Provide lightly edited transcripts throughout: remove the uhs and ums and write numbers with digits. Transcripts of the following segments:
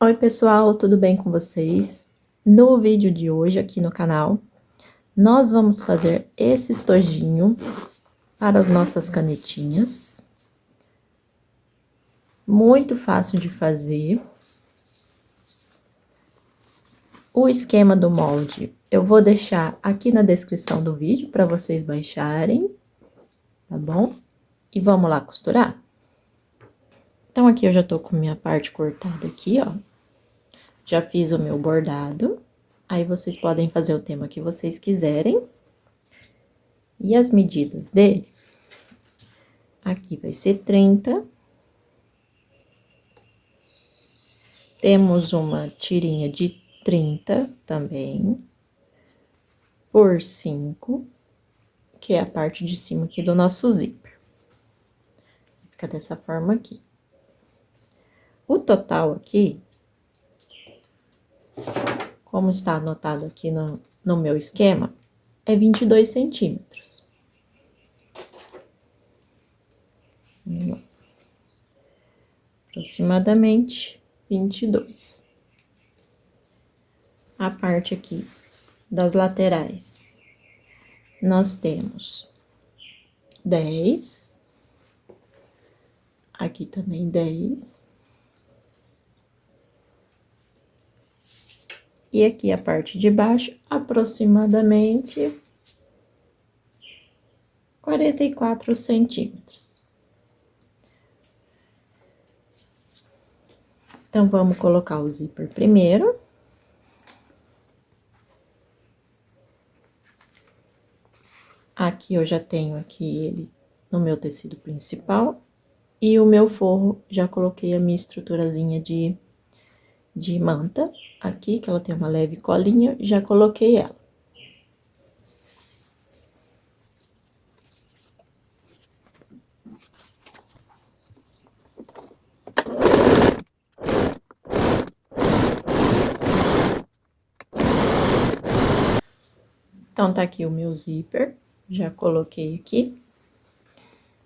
Oi pessoal, tudo bem com vocês? No vídeo de hoje aqui no canal, nós vamos fazer esse estojinho para as nossas canetinhas. Muito fácil de fazer. O esquema do molde eu vou deixar aqui na descrição do vídeo para vocês baixarem, tá bom? E vamos lá costurar? Então, aqui eu já tô com minha parte cortada aqui, ó. Já fiz o meu bordado. Aí, vocês podem fazer o tema que vocês quiserem. E as medidas dele, aqui vai ser 30. Temos uma tirinha de 30 também, por 5, que é a parte de cima aqui do nosso zíper. Fica dessa forma aqui. O total aqui, como está anotado aqui no meu esquema, é 22 centímetros. Aproximadamente 22. A parte aqui das laterais, nós temos 10. Aqui também 10. E aqui a parte de baixo, aproximadamente 44 centímetros. Então, vamos colocar o zíper primeiro. Aqui eu já tenho aqui ele no meu tecido principal. E o meu forro, já coloquei a minha estruturazinha de manta aqui, que ela tem uma leve colinha, já coloquei ela. Então, tá aqui o meu zíper, já coloquei aqui.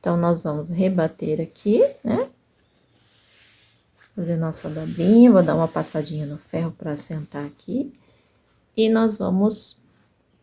Então, nós vamos rebater aqui, né? Fazer nossa dobrinha, vou dar uma passadinha no ferro pra assentar aqui. E nós vamos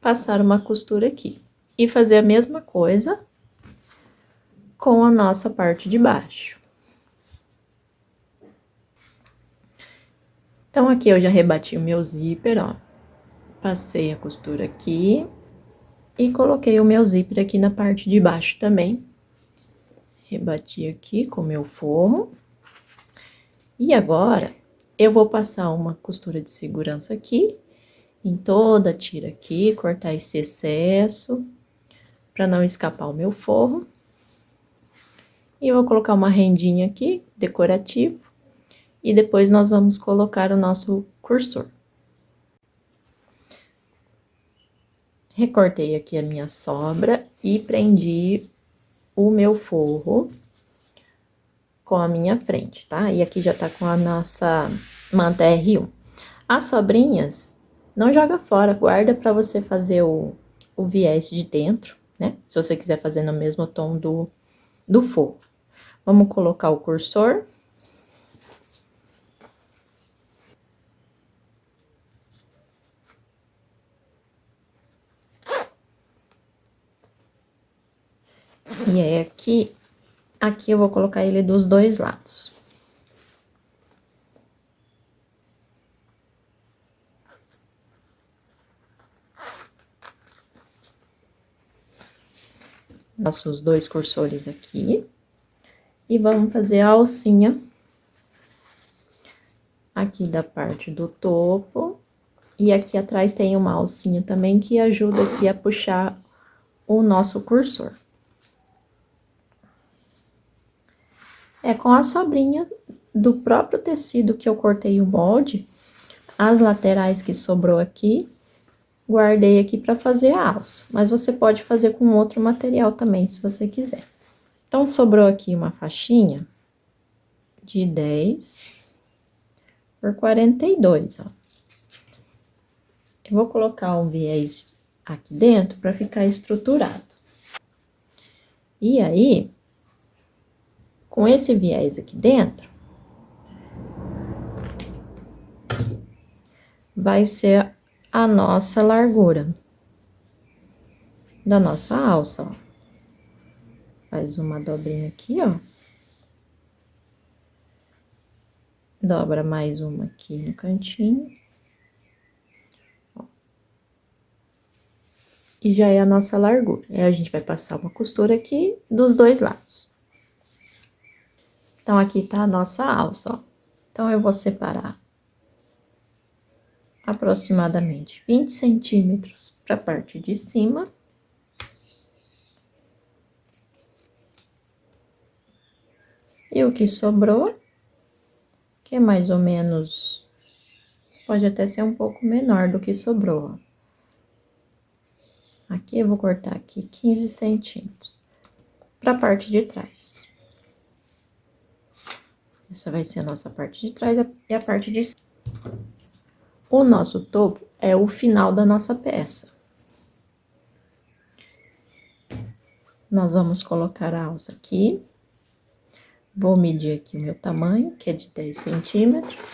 passar uma costura aqui. E fazer a mesma coisa com a nossa parte de baixo. Então, aqui eu já rebati o meu zíper, ó. Passei a costura aqui. E coloquei o meu zíper aqui na parte de baixo também. Rebati aqui com o meu forro. E agora, eu vou passar uma costura de segurança aqui, em toda a tira aqui, cortar esse excesso, pra não escapar o meu forro. E eu vou colocar uma rendinha aqui, decorativo, e depois nós vamos colocar o nosso cursor. Recortei aqui a minha sobra e prendi o meu forro com a minha frente, tá? E aqui já tá com a nossa manta R1. As sobrinhas, não joga fora, guarda pra você fazer o viés de dentro, né? Se você quiser fazer no mesmo tom do forro. Vamos colocar o cursor. E aí, aqui eu vou colocar ele dos dois lados. Nossos dois cursores aqui. E vamos fazer a alcinha aqui da parte do topo. E aqui atrás tem uma alcinha também que ajuda aqui a puxar o nosso cursor. É com a sobrinha do próprio tecido que eu cortei o molde, as laterais que sobrou aqui, guardei aqui pra fazer a alça. Mas você pode fazer com outro material também, se você quiser. Então, sobrou aqui uma faixinha de 10 por 42, ó. Eu vou colocar um viés aqui dentro pra ficar estruturado. E aí, com esse viés aqui dentro, vai ser a nossa largura da nossa alça, ó. Faz uma dobrinha aqui, ó. Dobra mais uma aqui no cantinho. Ó. E já é a nossa largura. Aí, a gente vai passar uma costura aqui dos dois lados. Então, aqui tá a nossa alça, ó. Então, eu vou separar aproximadamente 20 centímetros pra parte de cima. E o que sobrou, que é mais ou menos, pode até ser um pouco menor do que sobrou, ó. Aqui eu vou cortar aqui 15 centímetros pra parte de trás. Essa vai ser a nossa parte de trás e a parte de cima. O nosso topo é o final da nossa peça. Nós vamos colocar a alça aqui. Vou medir aqui o meu tamanho, que é de 10 centímetros,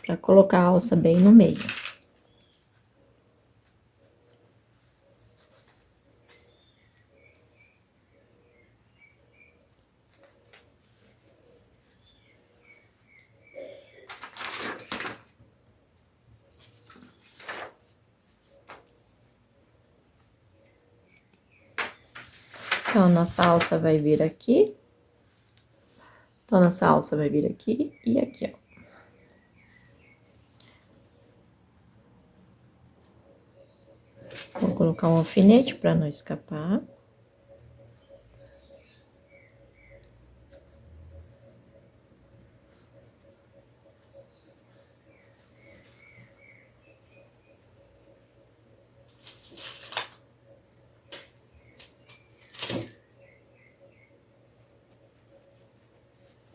para colocar a alça bem no meio. Então, a nossa alça vai vir aqui. Então, a nossa alça vai vir aqui e aqui, ó. Vou colocar um alfinete para não escapar.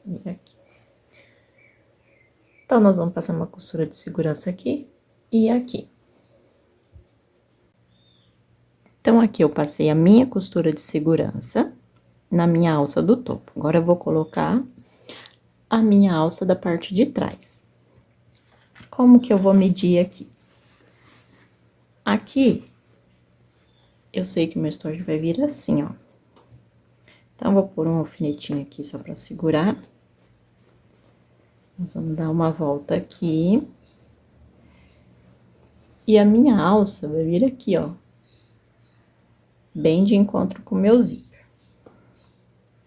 E aqui. Então, nós vamos passar uma costura de segurança aqui e aqui. Então, aqui eu passei a minha costura de segurança na minha alça do topo. Agora, eu vou colocar a minha alça da parte de trás. Como que eu vou medir aqui? Aqui, eu sei que o meu estojo vai vir assim, ó. Então, vou pôr um alfinetinho aqui só pra segurar. Nós vamos dar uma volta aqui. E a minha alça vai vir aqui, ó. Bem de encontro com o meu zíper.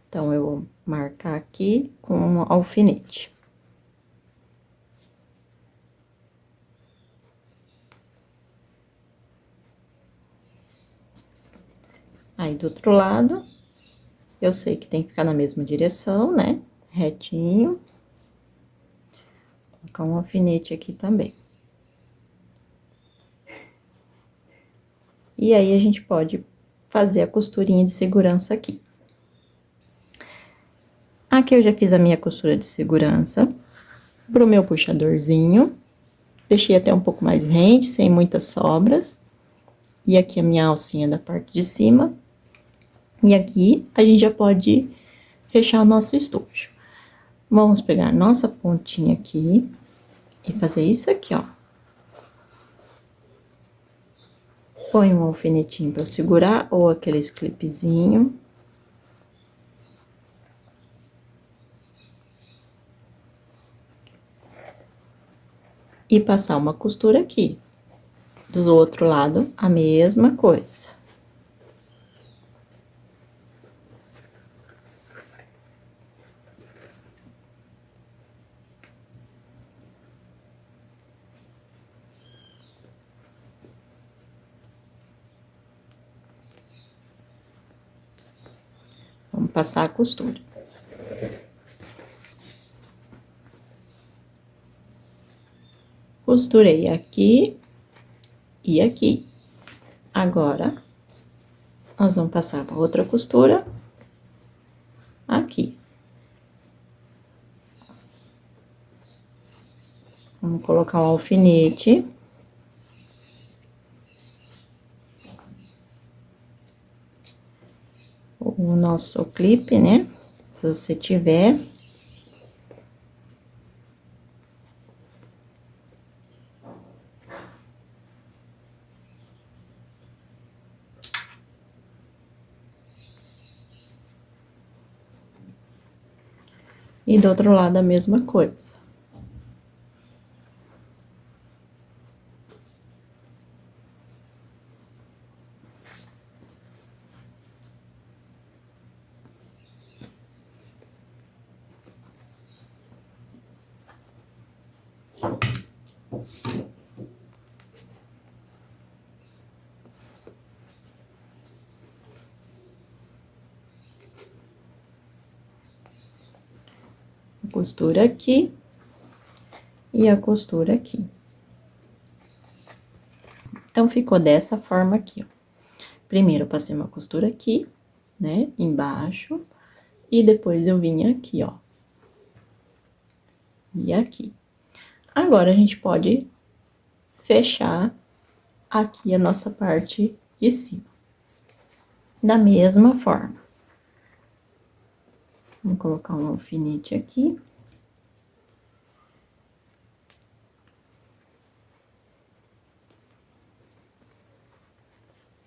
Então, eu vou marcar aqui com um alfinete. Aí, do outro lado, eu sei que tem que ficar na mesma direção, né? Retinho. Vou colocar um alfinete aqui também. E aí, a gente pode fazer a costurinha de segurança aqui. Aqui eu já fiz a minha costura de segurança pro meu puxadorzinho. Deixei até um pouco mais rente, sem muitas sobras. E aqui a minha alcinha da parte de cima. E aqui a gente já pode fechar o nosso estojo. Vamos pegar a nossa pontinha aqui e fazer isso aqui, ó. Põe um alfinetinho pra segurar ou aqueles clipezinho. E passar uma costura aqui. Do outro lado, a mesma coisa. Vamos passar a costura. Costurei aqui e aqui. Agora, nós vamos passar para outra costura aqui. Vamos colocar o alfinete. O nosso clipe, né? Se você tiver. E do outro lado a mesma coisa. A costura aqui e a costura aqui. Então, ficou dessa forma aqui, ó. Primeiro, eu passei uma costura aqui, né, embaixo, e depois eu vim aqui, ó. E aqui. Agora, a gente pode fechar aqui a nossa parte de cima. Da mesma forma. Vamos colocar um alfinete aqui.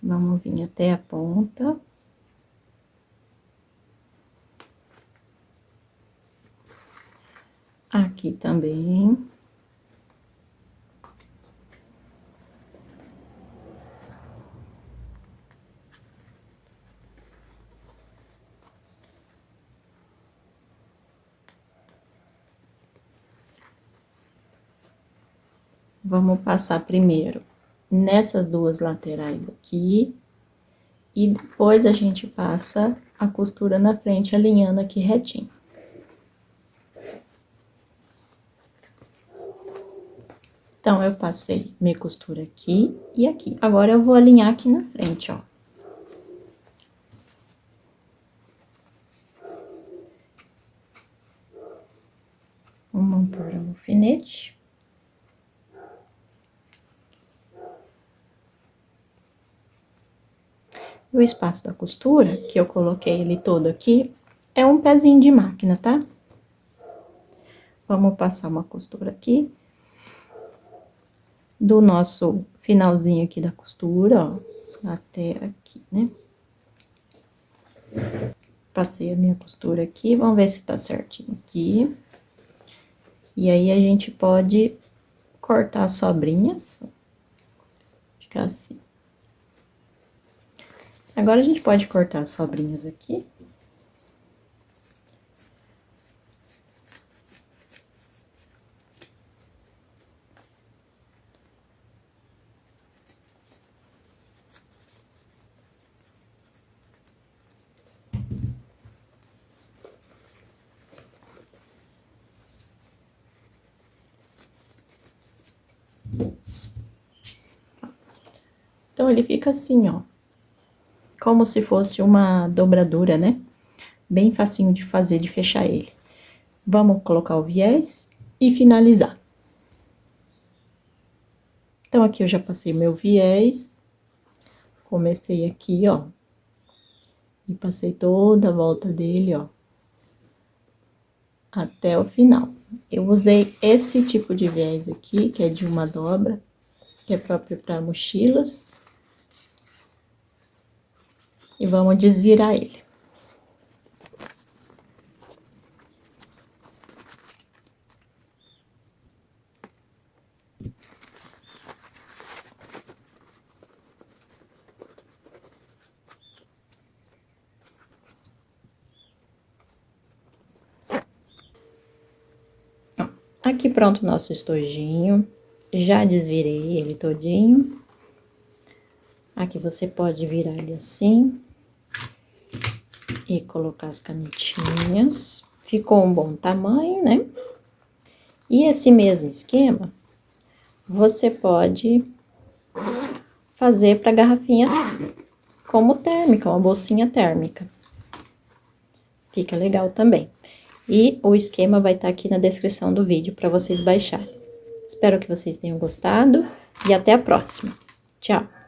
Vamos vir até a ponta. Aqui também. Vamos passar primeiro nessas duas laterais aqui. E depois a gente passa a costura na frente, alinhando aqui retinho. Então, eu passei minha costura aqui e aqui. Agora, eu vou alinhar aqui na frente, ó. Vamos pôr um alfinete. O espaço da costura, que eu coloquei ele todo aqui, é um pezinho de máquina, tá? Vamos passar uma costura aqui. Do nosso finalzinho aqui da costura, ó, até aqui, né? Passei a minha costura aqui, vamos ver se tá certinho aqui. E aí, a gente pode cortar as sobrinhas. Ficar assim. Agora, a gente pode cortar as sobrinhas aqui. Então, ele fica assim, ó. Como se fosse uma dobradura, né? Bem facinho de fazer, de fechar ele. Vamos colocar o viés e finalizar. Então, aqui eu já passei meu viés. Comecei aqui, ó. E passei toda a volta dele, ó. Até o final. Eu usei esse tipo de viés aqui, que é de uma dobra, que é próprio para mochilas. E vamos desvirar ele. Aqui pronto o nosso estojinho. Já desvirei ele todinho. Aqui você pode virar ele assim. E colocar as canetinhas. Ficou um bom tamanho, né? E esse mesmo esquema, você pode fazer para garrafinha como térmica, uma bolsinha térmica. Fica legal também. E o esquema vai estar aqui na descrição do vídeo para vocês baixarem. Espero que vocês tenham gostado e até a próxima. Tchau!